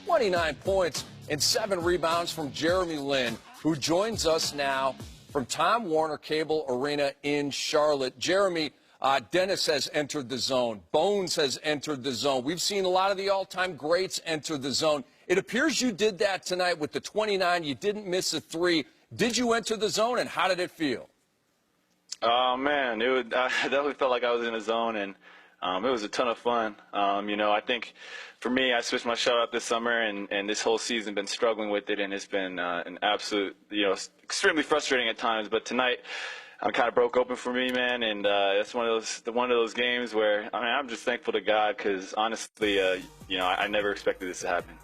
29 points and 7 rebounds from Jeremy Lin, who joins us now from Tom Warner Cable Arena in Charlotte. Jeremy, Dennis has entered the zone. Bones has entered the zone. We've seen a lot of the all-time greats enter the zone. It appears you did that tonight with the 29. You didn't miss a 3. Did you enter the zone, and how did it feel? Oh, man, I definitely felt like I was in the zone, and it was a ton of fun. I think for me, I switched my shot up this summer, and this whole season been struggling with it, and it's been an absolute, extremely frustrating at times. But tonight, it kind of broke open for me, man, and it's one of those games where I'm just thankful to God because honestly, I never expected this to happen.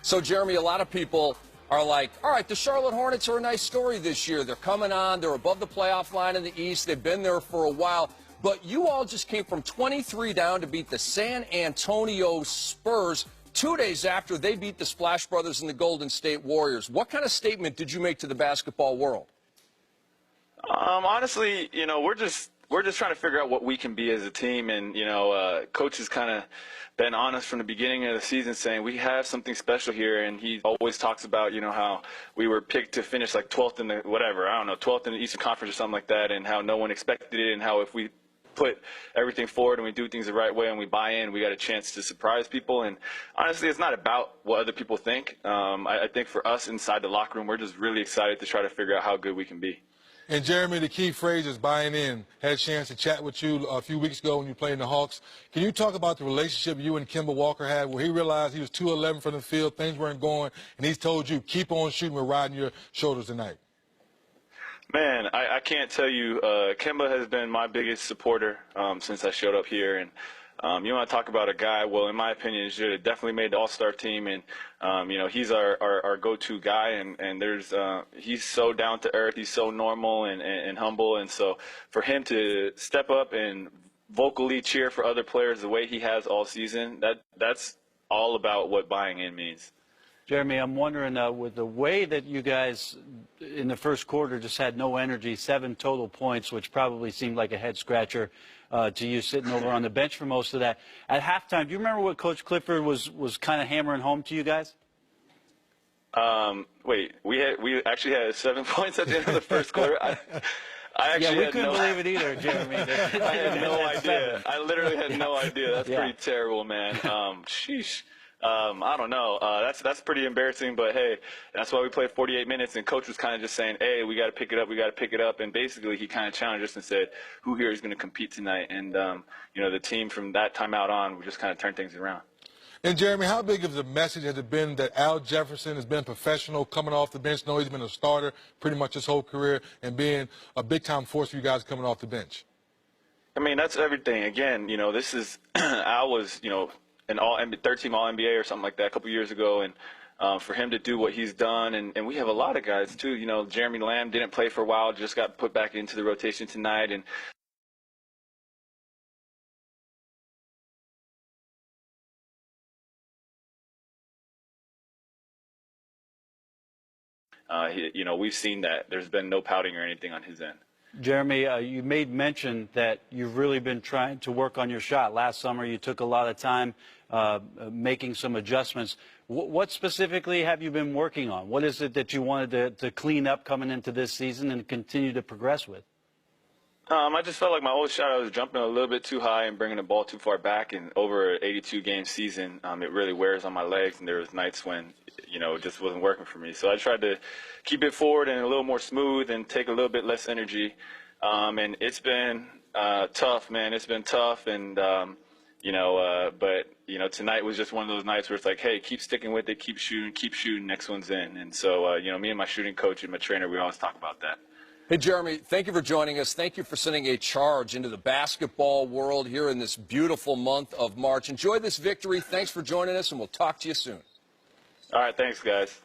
So, Jeremy, a lot of people are like, all right, the Charlotte Hornets are a nice story this year. They're coming on. They're above the playoff line in the East. They've been there for a while. But you all just came from 23 down to beat the San Antonio Spurs 2 days after they beat the Splash Brothers and the Golden State Warriors. What kind of statement did you make to the basketball world? Honestly, we're just trying to figure out what we can be as a team, and coach has kind of been honest from the beginning of the season, saying we have something special here, and he always talks about how we were picked to finish like 12th in the 12th in the Eastern Conference or something like that, and how no one expected it, and how if we put everything forward and we do things the right way and we buy in, we got a chance to surprise people. And honestly, it's not about what other people think. I think for us inside the locker room, we're just really excited to try to figure out how good we can be. And, Jeremy, the key phrase is buying in. Had a chance to chat with you a few weeks ago when you played in the Hawks. Can you talk about the relationship you and Kemba Walker had where he realized he was 2-11 from the field, things weren't going, and he's told you, keep on shooting, we're riding your shoulders tonight? Man, I can't tell you. Kemba has been my biggest supporter since I showed up here. And you want to talk about a guy, well, in my opinion, should have definitely made the All-Star team. And, he's our go-to guy. And he's so down to earth. He's so normal and humble. And so for him to step up and vocally cheer for other players the way he has all season, that's all about what buying in means. Jeremy, I'm wondering, with the way that you guys in the first quarter just had no energy, 7 total points, which probably seemed like a head-scratcher to you sitting over on the bench for most of that. At halftime, do you remember what Coach Clifford was kind of hammering home to you guys? Wait, we actually had 7 points at the end of the first quarter? I actually we couldn't believe it either, Jeremy. I had no idea. I literally had no idea. That's pretty terrible, man. Sheesh. I don't know. That's pretty embarrassing, but hey, that's why we played 48 minutes, and coach was kind of just saying, hey, we got to pick it up, we got to pick it up, and basically he kind of challenged us and said, who here is going to compete tonight? And, the team from that time out on, we just kind of turned things around. And, Jeremy, how big of a message has it been that Al Jefferson has been a professional coming off the bench? No, he's been a starter pretty much his whole career and being a big-time force for you guys coming off the bench. I mean, that's everything. Again, this is Al was, an third-team All-NBA or something like that a couple years ago, and for him to do what he's done, and we have a lot of guys too. Jeremy Lamb didn't play for a while, just got put back into the rotation tonight, and we've seen that. There's been no pouting or anything on his end. Jeremy, you made mention that you've really been trying to work on your shot. Last summer, you took a lot of time making some adjustments. What specifically have you been working on? What is it that you wanted to clean up coming into this season and continue to progress with? I just felt like my old shot, I was jumping a little bit too high and bringing the ball too far back. And over an 82-game season, it really wears on my legs. And there was nights when, it just wasn't working for me. So I tried to keep it forward and a little more smooth and take a little bit less energy. And it's been tough, man. It's been tough. And, but, tonight was just one of those nights where it's like, hey, keep sticking with it, keep shooting, next one's in. And so, me and my shooting coach and my trainer, we always talk about that. Hey, Jeremy, thank you for joining us. Thank you for sending a charge into the basketball world here in this beautiful month of March. Enjoy this victory. Thanks for joining us, and we'll talk to you soon. All right, thanks, guys.